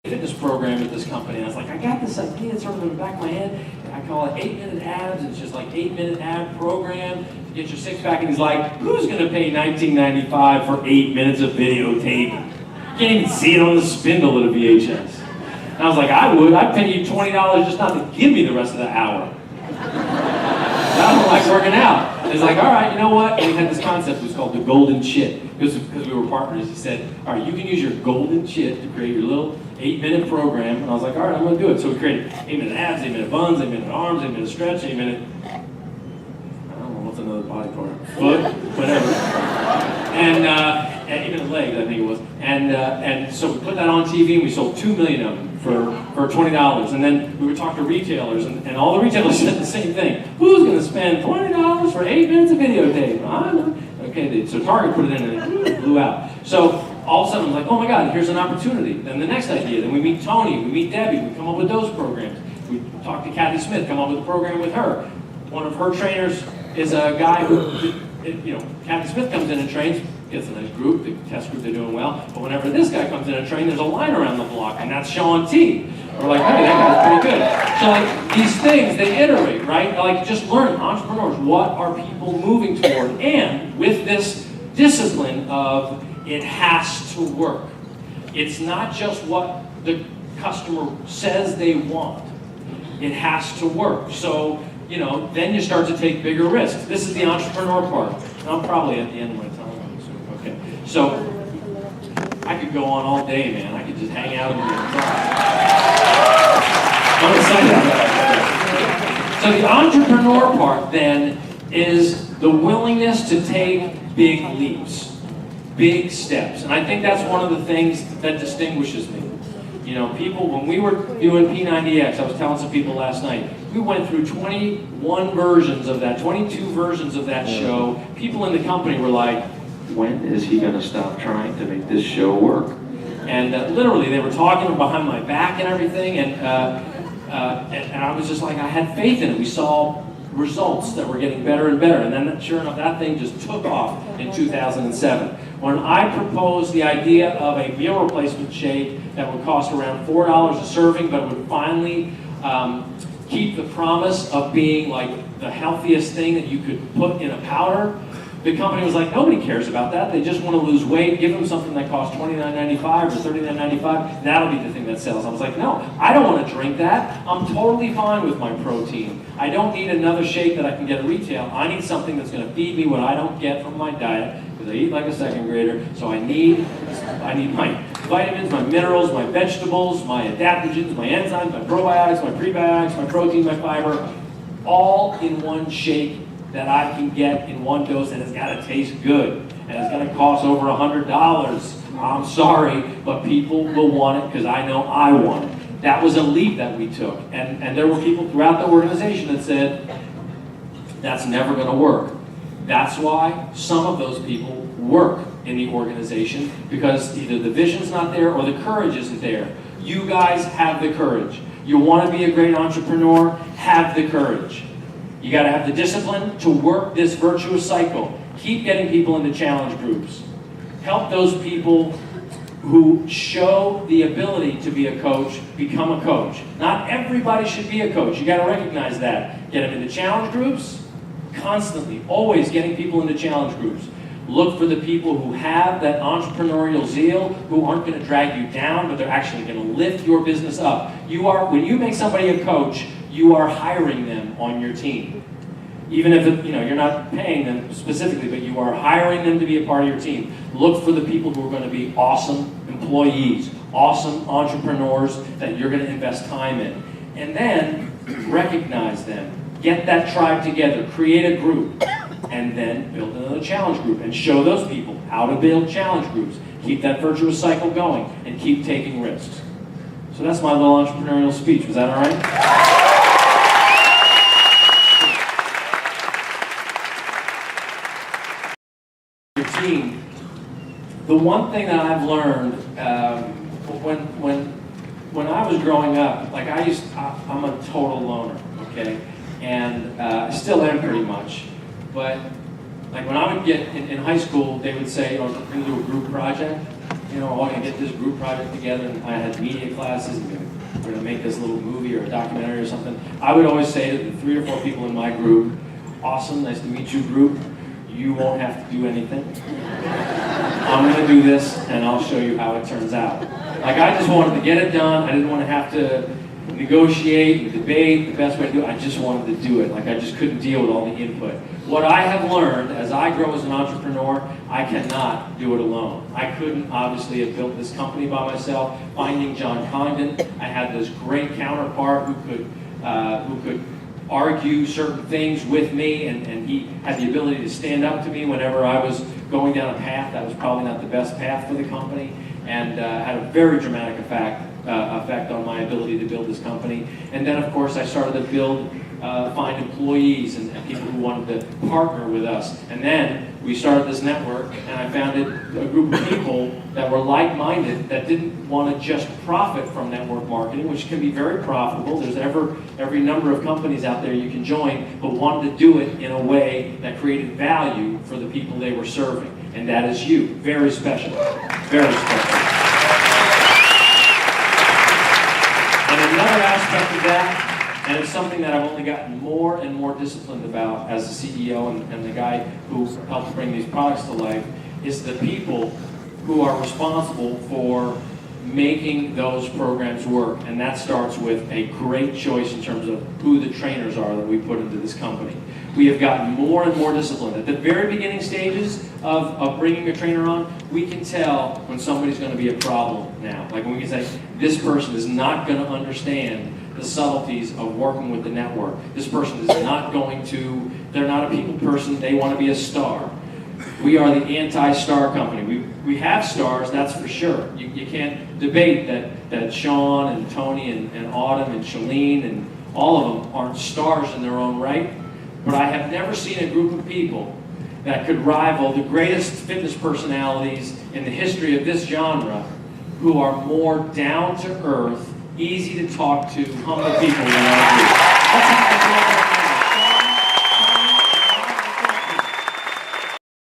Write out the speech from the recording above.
fitness program at this company. And I was like, I got this idea, it's sort of in the back of my head. I call it 8-minute abs. It's just like 8-minute ab program to get your six pack. And he's like, who's going to pay $19.95 for 8 minutes of videotape? You can't even see it on the spindle at a VHS. And I was like, I would. I'd pay you $20 just not to give me the rest of the hour. I don't like working out. And he's like, all right, you know what? And we had this concept, it was called the golden chit. Because we were partners, he said, all right, you can use your golden chit to create your little 8-minute program. And I was like, all right, I'm going to do it. So we created 8-minute abs, 8-minute buns, 8-minute arms, 8-minute stretch, 8-minute, I don't know, what's another body part? Foot, whatever. And 8-minute legs, I think it was. And so we put that on TV and we sold 2 million of them for $20. And then we would talk to retailers and all the retailers said the same thing. Who's going to spend $20 for 8 minutes of videotape? I don't know. Okay, so Target put it in and it blew out. So all of a sudden I was like, oh my God, here's an opportunity. Then the next idea, then we meet Tony, we meet Debbie, we come up with those programs. We talk to Kathy Smith, come up with a program with her. One of her trainers is a guy who, Kathy Smith comes in and trains, gets a nice group, the test group, they're doing well. But whenever this guy comes in and trains, there's a line around the block, and that's Sean T. We're like, hey, that guy's pretty good. So like these things, they iterate, right? Like just learn, entrepreneurs, what are people moving toward? And with this discipline of it has to work. It's not just what the customer says they want. It has to work. So, then you start to take bigger risks. This is the entrepreneur part. And I'm probably at the end of my time. Okay. So I could go on all day, man. I could just hang out and I'm excited about it. So the entrepreneur part then is the willingness to take big leaps, big steps. And I think that's one of the things that distinguishes me. People, when we were doing P90X, I was telling some people last night, we went through 21 versions of that, 22 versions of that show. People in the company were like, when is he going to stop trying to make this show work? And literally, they were talking behind my back and everything, and I was just like, I had faith in it. We saw results that were getting better and better, and then sure enough, that thing just took off in 2007. When I proposed the idea of a meal replacement shake that would cost around $4 a serving, but would finally keep the promise of being like the healthiest thing that you could put in a powder, the company was like, nobody cares about that. They just want to lose weight. Give them something that costs $29.95 or $39.95. That'll be the thing that sells. I was like, no, I don't want to drink that. I'm totally fine with my protein. I don't need another shake that I can get at retail. I need something that's going to feed me what I don't get from my diet, because I eat like a second grader. So I need my vitamins, my minerals, my vegetables, my adaptogens, my enzymes, my probiotics, my prebiotics, my protein, my fiber, all in one shake that I can get in one dose, and it's got to taste good, and it's going to cost over $100. I'm sorry, but people will want it because I know I want it. That was a leap that we took, and there were people throughout the organization that said, that's never going to work. That's why some of those people work in the organization, because either the vision's not there or the courage isn't there. You guys have the courage. You want to be a great entrepreneur? Have the courage. You got to have the discipline to work this virtuous cycle. Keep getting people into challenge groups. Help those people who show the ability to be a coach become a coach. Not everybody should be a coach. You got to recognize that. Get them into challenge groups constantly. Always getting people into challenge groups. Look for the people who have that entrepreneurial zeal, who aren't going to drag you down, but they're actually going to lift your business up. When you make somebody a coach, you are hiring them on your team. Even if you're not paying them specifically, but you are hiring them to be a part of your team. Look for the people who are going to be awesome employees, awesome entrepreneurs that you're going to invest time in. And then recognize them. Get that tribe together. Create a group. And then build another challenge group and show those people how to build challenge groups. Keep that virtuous cycle going and keep taking risks. So that's my little entrepreneurial speech. Was that all right? Team. The one thing that I've learned when I was growing up, like I'm a total loner, okay, and I still am pretty much. But like when I would get in high school, they would say, "Oh, we're going to do a group project," we're all going to get this group project together, and I had media classes, and we're going to make this little movie or a documentary or something, I would always say to the 3 or 4 people in my group, awesome, nice to meet you group, you won't have to do anything. I'm going to do this, and I'll show you how it turns out. Like, I just wanted to get it done. I didn't want to have to negotiate and debate the best way to do it. I just wanted to do it. Like, I just couldn't deal with all the input. What I have learned as I grow as an entrepreneur, I cannot do it alone. I couldn't obviously have built this company by myself. Finding John Condon, I had this great counterpart who could argue certain things with me, and he had the ability to stand up to me whenever I was going down a path that was probably not the best path for the company, and had a very dramatic effect on my ability to build this company. And then, of course, I started to find employees and people who wanted to partner with us. And then we started this network, and I founded a group of people that were like-minded, that didn't want to just profit from network marketing, which can be very profitable. There's every number of companies out there you can join, but wanted to do it in a way that created value for the people they were serving. And that is you. Very special. Very special. And another aspect of that, and it's something that I've only gotten more and more disciplined about as a CEO and the guy who helps bring these products to life, is the people who are responsible for making those programs work. And that starts with a great choice in terms of who the trainers are that we put into this company. We have gotten more and more disciplined. At the very beginning stages of bringing a trainer on, we can tell when somebody's going to be a problem now. Like when we can say, this person is not going to understand the subtleties of working with the network. This person is not going to, they're not a people person, they want to be a star. We are the anti-star company. We have stars, that's for sure. You can't debate that Sean and Tony and Autumn and Shalene and all of them aren't stars in their own right. But I have never seen a group of people that could rival the greatest fitness personalities in the history of this genre, who are more down to earth, easy to talk to, humble people than I am.